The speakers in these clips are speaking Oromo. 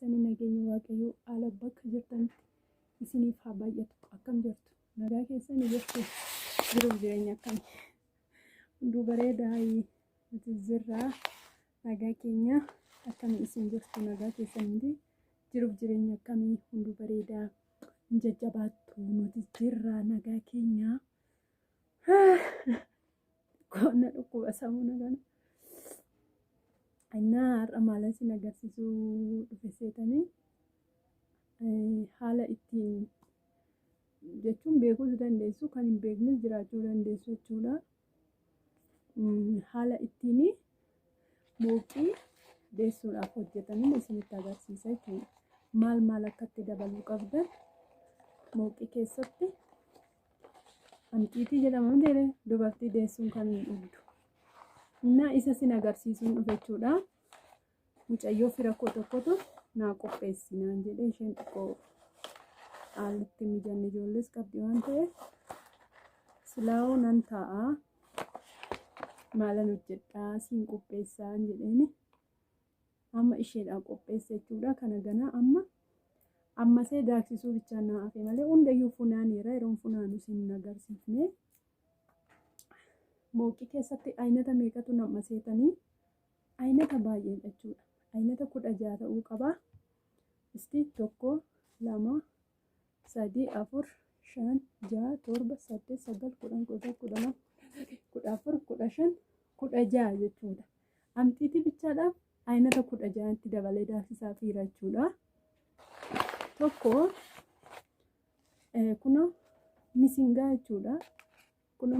keessanii nageenya waaqayyoo haala bakka jirtanitti isiniif haa baay'atu. Akkam jirtu? Nagaa keessanii jirtu? Jiruuf jireenya akkamii? Hunduu bareedaa nuti jirraa. Nagaa keenya akkamii isin jirtu? Nagaa keessanii jiruuf jireenya akkamii? Hunduu bareedaa. Jajjabaattu nuti jirraa. Nagaa keenya koona dhukkuba sammuu nagana. Innaa har'a maal isin agarsiisuu dhufe seetanii haala ittiin jechuun beekuus dandeessu, kan hin beeknes jiraachuu dandeessu jechuudha. Haala ittiin mooqii deessuudhaaf hojjetanii isinitti agarsiisa jechuudha. Maal akka itti dabaluu qabdan mooqii keessatti hanqiitii jedhama jedhee dubartii deessuun kan hin dhugdu. Innaa isa sin agarsiisuun dhufe jechuudha. Mucayyoo fira koo tokkotu naa qopheessinaan jedhee isheen xiqqoo haalatti mijanne ijoollees qabdi waan ta'eef silaa'uu nan ta'a maalan hojjedhaa siin qopheessaan jedheeni amma isheedhaan qopheesse jechuudha. Kana ganaa ammasee daaksisuu bichaa naa hafe malee hundayyuu funaaneera. Yeroon funaanu sin agarsiifne. Mooqii keessatti aynata meeqatu nama seetanii? Aynata baay'ee jechuudha. Aynata 16 ta'uu qaba. Isti 1 2 3 4 5 6 7 8 9 10 11 16 jechuudha. Amxiitii bichaadhaaf aynata 16tti dabalee daaksisaa fiira jechuudha. Tokko kuno misingaa jechuudha. Kuno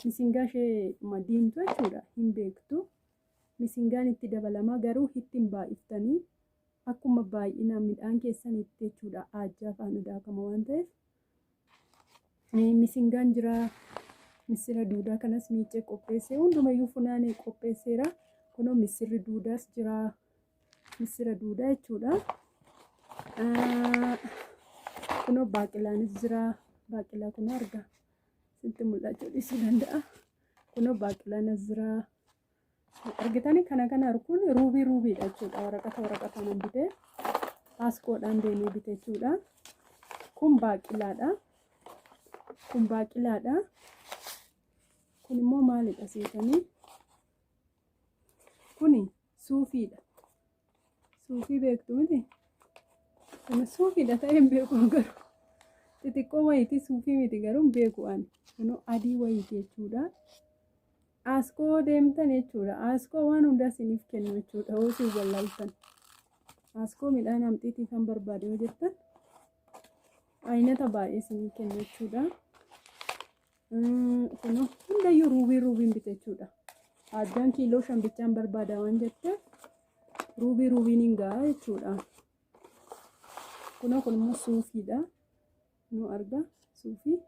misingaa ishee diimtuu jechuudha. Hin beektu. Misingaan itti dabalamaa garuu ittiin baay'iftanii akkuma baay'ina midhaan keessanitti jechuudha. Aajjaa faana daakama waan ta'eef misingaan jira. Misira duudaa kanas miicee qopheessee hundumayyuu funaanee qopheesseera. Kunoo misirri duudaas jira. Misira duudaa jechuudha. Kunoo baaqilaanis jira. Baaqilaa kun argaa. Sitti mul'achuu dhiisuu danda'a. Kunoo baaqilaanis jira. Argitanii kana arguun ruubiidha jechuudha. Waraqata nan bitee aaskoodhaan deemee bite jechuudha. Kun baaqilaadha. Kun immoo maalidha seetanii? Kuni suufiidha. Suufii beektu miti? Kun suufiidha ta'ee hin beeku garuu. Xixiqqoo wayitii suufii miti garuu hin beeku ani. Kunoo adii wayitii jechuudha. Aaskoo deemtan jechuudha. Aaskoo waan hundaa isiniif kennu jechuudha. Hoosii wallaaltan. Aaskoo midhaan amxiitii kan barbaade yoo jettan aynata baay'ee isiniif kennu jechuudha. Kunoo hundayyuu ruubiin bite jechuudha. Addaan kiiloo 5 bichaan barbaada waan jetteef ruubiin hin ga'a jechuudha. Kunoo kun immoo suufiidha. Nu arga suufii.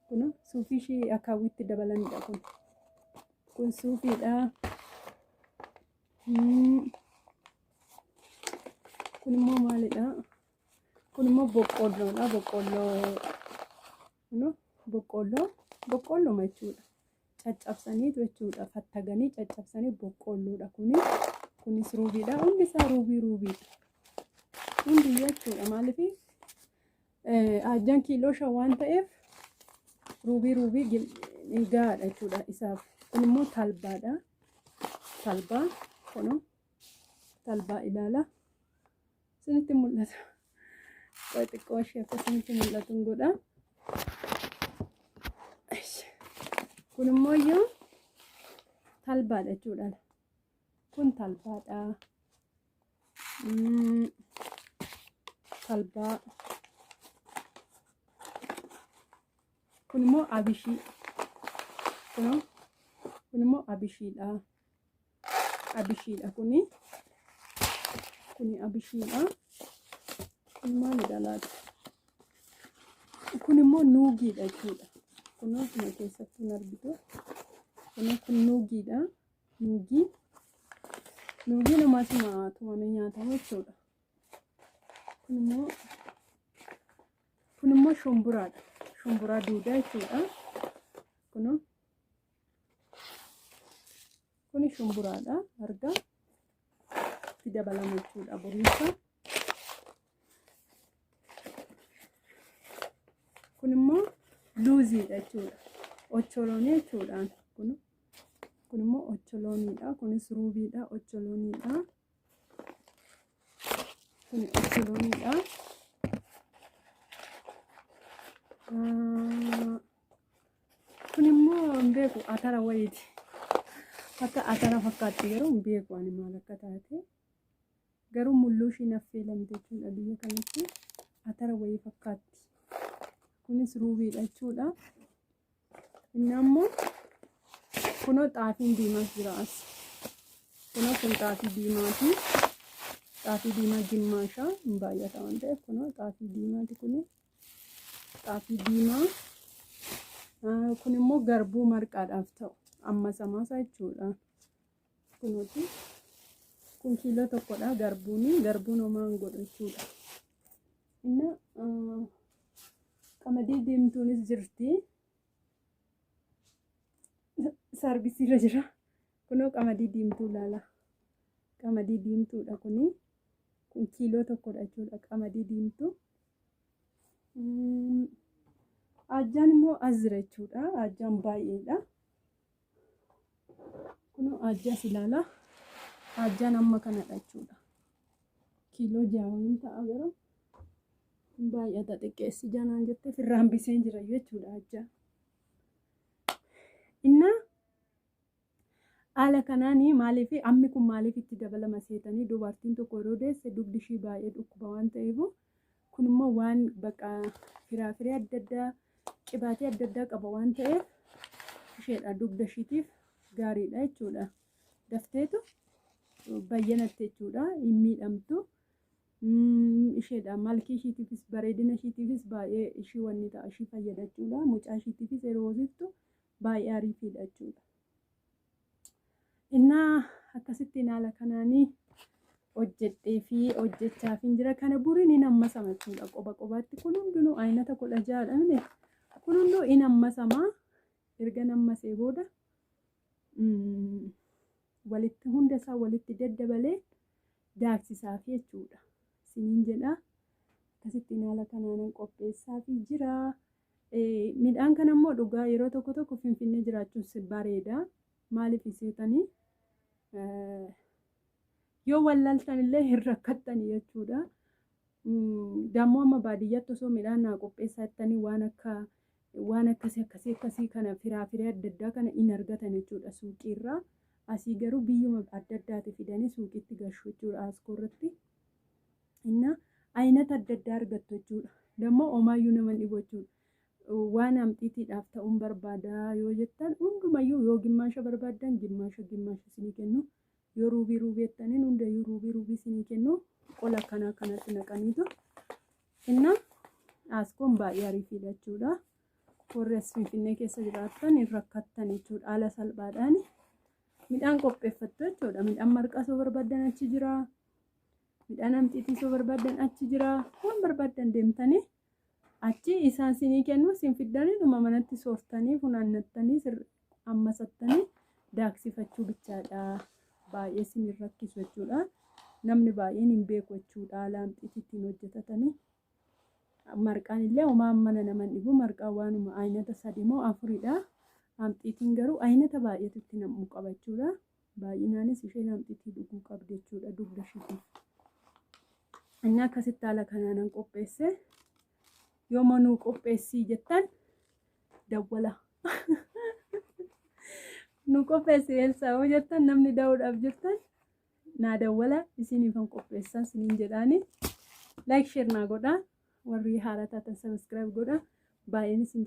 Kunoo suufii ishee akaawwitti dabalanidha kun. Kun suufiidha. Kun immoo maalidha? Kun immoo boqqolloodha. Boqqolloo jechuudha. Caccabsanii jechuudha. Fattaganii caccabsanii boqqolloodha kuni. Kunis ruubiidha. Hundi isaa ruubiidha. Hundi jechuudha. Maaliif aajjaan kiiloo 5 waan ta'eef ruubii gahaadha jechuudha isaaf. Kun immoo talbaadha. Talbaa ilaala. Isinitti mul'ata. Xiqqoo ishee akkasumatti mul'atu godha. Kun immoo iyyuu talbaadha jechuudha. Kun talbaadha. Talbaa. Kun immoo abishii. Kun immoo abishiidha. Kuni abishiidha. Kun maalidha laata? Kun immoo nuugiidha jechuudha. Kunoo kana keessatti hin argitu. Kun nuugiidha. Nuugii namaas tumamee nyaatamu jechuudha. Kun immoo shumburaadha. Shumburaa duudaa jechuudha. Kuni shumburaadha. Argaa dabalama jechuudha boriisa. Kun immoo luuziidha jechuudha. Ocholoonii jechuudhaan kun immoo ocholooniidha. Kunis ruubiidha, ocholooniidha. Kun ocholooniidha. Kun immoo hin beeku atara wayiiti. Akka atara fakkaatti garuu hin beeku ani maal akka taate. Garuu mulluu ishii affeelamte jechuudha biyya kanatti. Atara wayii fakkaatti. Kunis ruubiidha jechuudha. Inni ammoo kunoo xaafiin diimaas jira as. Kunoo kun xaafii diimaati. Xaafii diimaa gimmaashaa hin baay'ata waan ta'eef kunoo xaafii diimaati kuni. Xaafii diimaa. Kun immoo garbuu marqaadhaaf ta'u amma samaasa jechuudha. Kunuuti kun kiiloo tokkodha garbuun homaa hin godhu jechuudha. Inni qamadii diimtuunis jirti. Saarbisiirra jira. Kunoo qamadii diimtuu laala. Qamadii diimtuudha kuni. Kun kiiloo tokkodha jechuudha qamadii diimtuu. Ajjaan immoo as jira jechuudha. Ajjaan baay'eedha. Kunoo ajjaas ilaala. Ajjaan amma kanadha jechuudha. Kiiloo 6 ta'a garuu baay'ata xiqqeessi janaan jettee firraan biseen jira jechuudha ajjaan. Inna haala kanaanii maaliif ammi kun maaliif itti dabalama seetanii dubartiin tokko yeroo deesse dugdi ishii baay'ee dhukkuba waan ta'eef kun immoo waan baqa firaafirii adda addaa qibaatii adda addaa qaba waan ta'eef isheedha dugda ishiitiif gaariidha jechuudha. Dafteetu bayyanatti jechuudha hin miidhamtu. Isheedha malkii ishiitiifis bareedina ishiitiifis baay'ee ishii wanni ta'a ishii fayyada jechuudha. Mucaa ishiitiifis yeroo hoosiftu baay'ee ariifiidha jechuudha. Innaa akkasittiin haala kanaanii hojjedhee fi hojjechaaf hin jira. Kana buriin hin hammasama jechuudha. Qoba qobaatti kun hundinuu aynata 16dha. Kun hunduu hin hammasamaa. Erga hammasee booda walitti hunda isaa walitti daddabalee daaksisaaf jechuudha. Siniin jedha. Akkasittiin haala kanaan qopheessaaf jira. Midhaan kana immoo dhugaa yeroo tokko tokko Finfinnee jiraachuun bareeda. Maaliif iseetanii yoo wallaaltan illee hin rakkattanii jechuudha. Dammoo amma baadiyyaatti osoo midhaan naa qopheessaa jettanii waan akkasii kana firaafirii adda addaa kana hin argatan jechuudha suuqiirraa. Asii garuu biyyuma adda addaati fidanii suuqiitti gashu jechuudha askoorratti. Inna aynata adda addaa argattu jechuudha. Dammoo omaayyuu nama dhibu jechuudha. Waan amxiitiidhaaf ta'uun barbaada yoo jettan hundumayyuu yoo gimmaasha barbaaddan gimmaasha isinii kennu. Yoo ruubii jettaniin hundayyuu ruubii isinii kennu. Qola kanatti naqaniitu. Inna askoon baay'ee ariifiidha jechuudha. Warri as Finfinnee keessa jiraattan hin rakkattan jechuudha. Haala salphaadhaan midhaan qopheeffattu jechuudha. Midhaan marqaa soo barbaaddan achi jira. Midhaan amxiitii soo barbaaddan achi jira. Waan barbaaddan deemtanii achi isaan sinii kennu sin fiddanii dhuma manatti sooftanii funaannattanii ammasattanii daaksifachuu bichaadha. Baay'ee sin rakkisu jechuudha. Namni baay'een hin beeku jechuudha. Haala amxiitiitiin hojjetatanii. Marqaan illee homaa mana nama dhibu marqaan waanuma aynata 3 moo 4dha. Amxiitiin garuu aynata baay'eetu itti nam'u qaba jechuudha. Baay'inaanis isheen amxiitii dhuguu qabdi jechuudha dugda ishiitiif. Inni akkasitti haala kanaan qopheesse. Yoo manuu qopheessii jettan dawwala. Nu qopheessee Elsaa yoo jettan namni daawudhaaf jettan naa dawwala isiniif kan qopheessan siniin jedhaani. Like share naa godhaa. Warri haaraa taatan subscribe godhaa. Baay'een isin